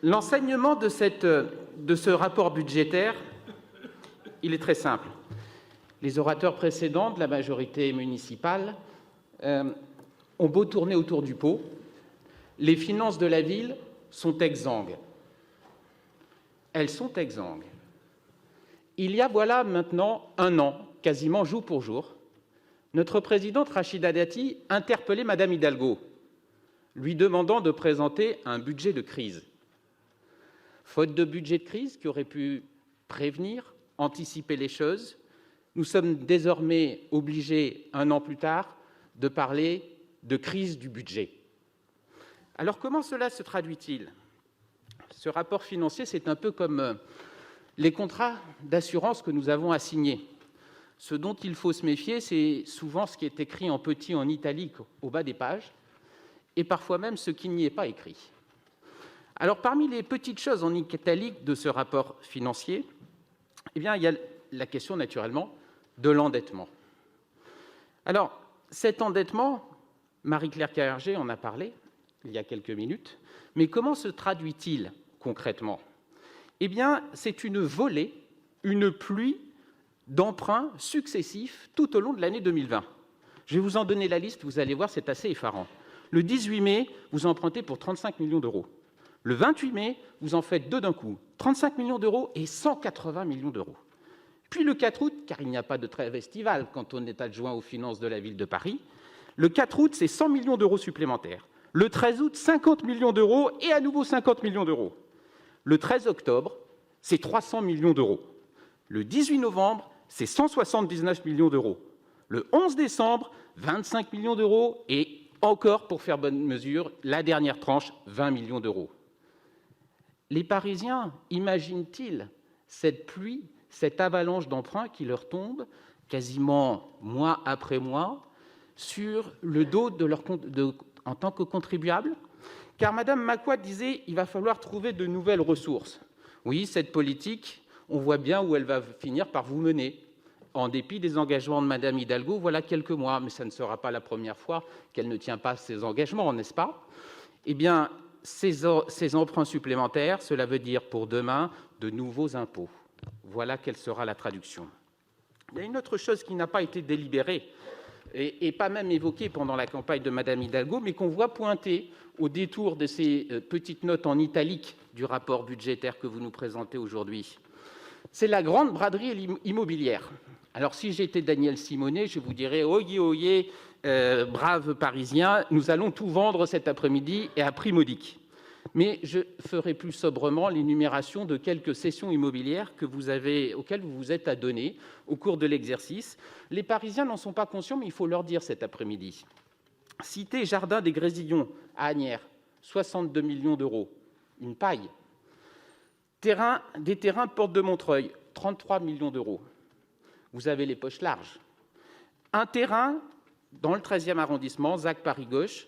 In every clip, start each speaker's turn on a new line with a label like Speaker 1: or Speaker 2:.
Speaker 1: L'enseignement de ce rapport budgétaire, il est très simple. Les orateurs précédents de la majorité municipale ont beau tourner autour du pot, les finances de la ville sont exsangues. Elles sont exsangues. Il y a voilà maintenant un an, quasiment jour pour jour, notre présidente Rachida Dati interpellait Madame Hidalgo, lui demandant de présenter un budget de crise. Faute de budget de crise qui aurait pu prévenir, anticiper les choses, nous sommes désormais obligés, un an plus tard, de parler de crise du budget. Alors comment cela se traduit-il? Ce rapport financier, c'est un peu comme les contrats d'assurance que nous avons à signer. Ce dont il faut se méfier, c'est souvent ce qui est écrit en petit, en italique, au bas des pages, et parfois même ce qui n'y est pas écrit. Alors, parmi les petites choses en italique de ce rapport financier, eh bien, il y a la question, naturellement, de l'endettement. Alors, cet endettement, Marie-Claire Carrégé en a parlé il y a quelques minutes, mais comment se traduit-il concrètement? Eh bien, c'est une volée, une pluie d'emprunts successifs tout au long de l'année 2020. Je vais vous en donner la liste, vous allez voir, c'est assez effarant. Le 18 mai, vous empruntez pour 35 millions d'euros. Le 28 mai, vous en faites deux d'un coup, 35 millions d'euros et 180 millions d'euros. Puis le 4 août, car il n'y a pas de trêve estivale quand on est adjoint aux finances de la ville de Paris, le 4 août, c'est 100 millions d'euros supplémentaires. Le 13 août, 50 millions d'euros et à nouveau 50 millions d'euros. Le 13 octobre, c'est 300 millions d'euros. Le 18 novembre, c'est 179 millions d'euros. Le 11 décembre, 25 millions d'euros et encore, pour faire bonne mesure, la dernière tranche, 20 millions d'euros. Les Parisiens imaginent-ils cette pluie, cette avalanche d'emprunts qui leur tombe quasiment mois après mois sur le dos en tant que contribuables? Car Mme Macquart disait qu'il va falloir trouver de nouvelles ressources. Oui, cette politique, on voit bien où elle va finir par vous mener. En dépit des engagements de Mme Hidalgo, voilà quelques mois, mais ça ne sera pas la première fois qu'elle ne tient pas ses engagements, n'est-ce pas? Eh bien, ces emprunts supplémentaires, cela veut dire pour demain de nouveaux impôts. Voilà quelle sera la traduction. Il y a une autre chose qui n'a pas été délibérée et pas même évoquée pendant la campagne de Mme Hidalgo, mais qu'on voit pointer au détour de ces petites notes en italique du rapport budgétaire que vous nous présentez aujourd'hui. C'est la grande braderie immobilière. Alors, si j'étais Daniel Simonet, je vous dirais « Oyez, oyez, braves Parisiens, nous allons tout vendre cet après-midi et à prix modique ». Mais je ferai plus sobrement l'énumération de quelques cessions immobilières auxquelles vous vous êtes adonnés au cours de l'exercice. Les Parisiens n'en sont pas conscients, mais il faut leur dire cet après-midi. Cité Jardin des Grésillons à Asnières, 62 millions d'euros, une paille. Des terrains Porte de Montreuil, 33 millions d'euros. Vous avez les poches larges. Un terrain dans le 13e arrondissement, ZAC Paris-Gauche,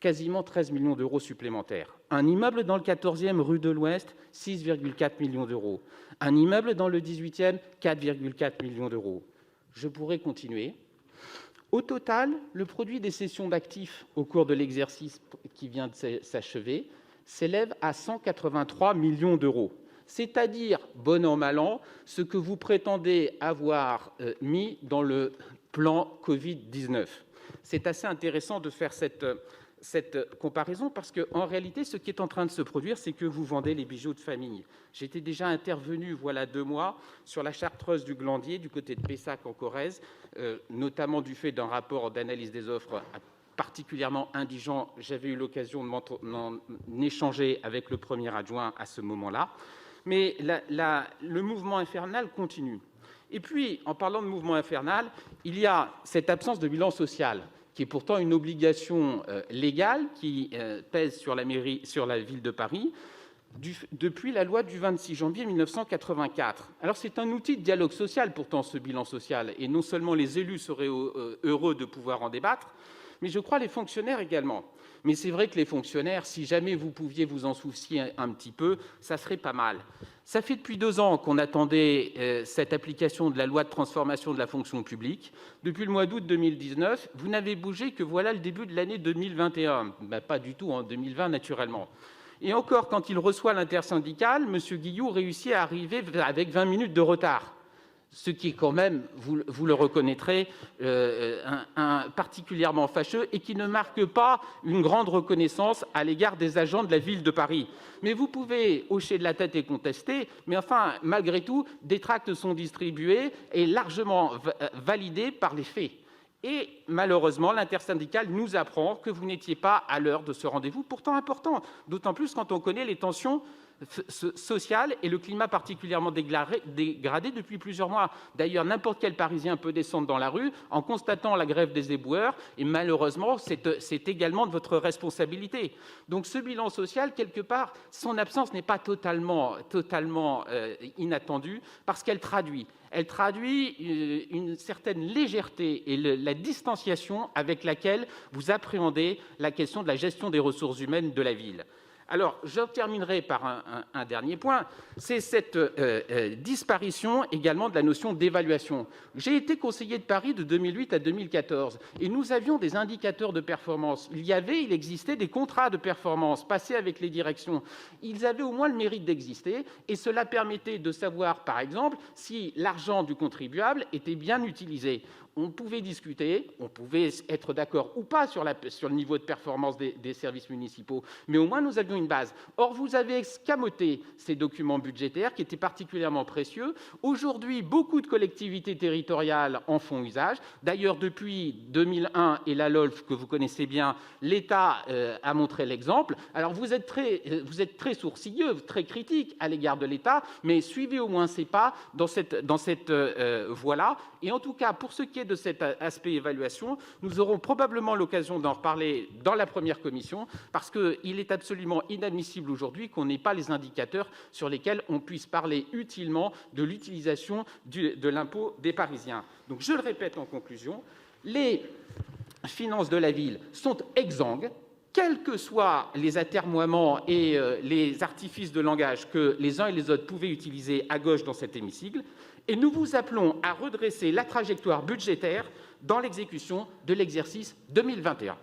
Speaker 1: quasiment 13 millions d'euros supplémentaires. Un immeuble dans le 14e rue de l'Ouest, 6,4 millions d'euros. Un immeuble dans le 18e, 4,4 millions d'euros. Je pourrais continuer. Au total, le produit des cessions d'actifs au cours de l'exercice qui vient de s'achever s'élève à 183 millions d'euros. C'est-à-dire, bon an, mal an, ce que vous prétendez avoir mis dans le plan Covid-19. C'est assez intéressant de faire cette comparaison parce qu'en réalité, ce qui est en train de se produire, c'est que vous vendez les bijoux de famille. J'étais déjà intervenu, voilà 2 mois, sur la chartreuse du Glandier, du côté de Pessac en Corrèze, notamment du fait d'un rapport d'analyse des offres particulièrement indigent. J'avais eu l'occasion d'en échanger avec le premier adjoint à ce moment-là. Mais le mouvement infernal continue. Et puis, en parlant de mouvement infernal, il y a cette absence de bilan social, qui est pourtant une obligation légale qui pèse sur la ville de Paris depuis la loi du 26 janvier 1984. Alors, c'est un outil de dialogue social, pourtant, ce bilan social, et non seulement les élus seraient heureux de pouvoir en débattre, mais je crois les fonctionnaires également. Mais c'est vrai que les fonctionnaires, si jamais vous pouviez vous en soucier un petit peu, ça serait pas mal. Ça fait depuis 2 ans qu'on attendait cette application de la loi de transformation de la fonction publique. Depuis le mois d'août 2019, vous n'avez bougé que voilà le début de l'année 2021. Pas du tout, en 2020 naturellement. Et encore, quand il reçoit l'intersyndicale, M. Guillou réussit à arriver avec 20 minutes de retard. Ce qui est quand même, vous le reconnaîtrez, particulièrement fâcheux et qui ne marque pas une grande reconnaissance à l'égard des agents de la ville de Paris. Mais vous pouvez hocher de la tête et contester, mais enfin, malgré tout, des tracts sont distribués et largement validés par les faits. Et malheureusement, l'intersyndicale nous apprend que vous n'étiez pas à l'heure de ce rendez-vous, pourtant important, d'autant plus quand on connaît les tensions sociales et le climat particulièrement dégradé depuis plusieurs mois. D'ailleurs, n'importe quel Parisien peut descendre dans la rue en constatant la grève des éboueurs, et malheureusement, c'est également de votre responsabilité. Donc ce bilan social, quelque part, son absence n'est pas totalement inattendue, parce qu'elle traduit une certaine légèreté et la distanciation avec laquelle vous appréhendez la question de la gestion des ressources humaines de la ville. Alors, je terminerai par un dernier point, c'est cette disparition également de la notion d'évaluation. J'ai été conseiller de Paris de 2008 à 2014 et nous avions des indicateurs de performance. Il existait des contrats de performance passés avec les directions. Ils avaient au moins le mérite d'exister et cela permettait de savoir, par exemple, si l'argent du contribuable était bien utilisé. On pouvait discuter, on pouvait être d'accord ou pas sur le niveau de performance des services municipaux, mais au moins nous avions une base. Or, vous avez escamoté ces documents budgétaires qui étaient particulièrement précieux. Aujourd'hui, beaucoup de collectivités territoriales en font usage. D'ailleurs, depuis 2001 et la LOLF que vous connaissez bien, l'État a montré l'exemple. Alors, vous êtes très sourcilleux, très critique à l'égard de l'État, mais suivez au moins ces pas dans cette voie-là. Et en tout cas, pour ce qui est de cet aspect évaluation, nous aurons probablement l'occasion d'en reparler dans la première commission, parce qu'il est absolument inadmissible aujourd'hui qu'on n'ait pas les indicateurs sur lesquels on puisse parler utilement de l'utilisation de l'impôt des Parisiens. Donc, je le répète en conclusion, les finances de la ville sont exsangues, quels que soient les atermoiements et les artifices de langage que les uns et les autres pouvaient utiliser à gauche dans cet hémicycle, et nous vous appelons à redresser la trajectoire budgétaire dans l'exécution de l'exercice 2021.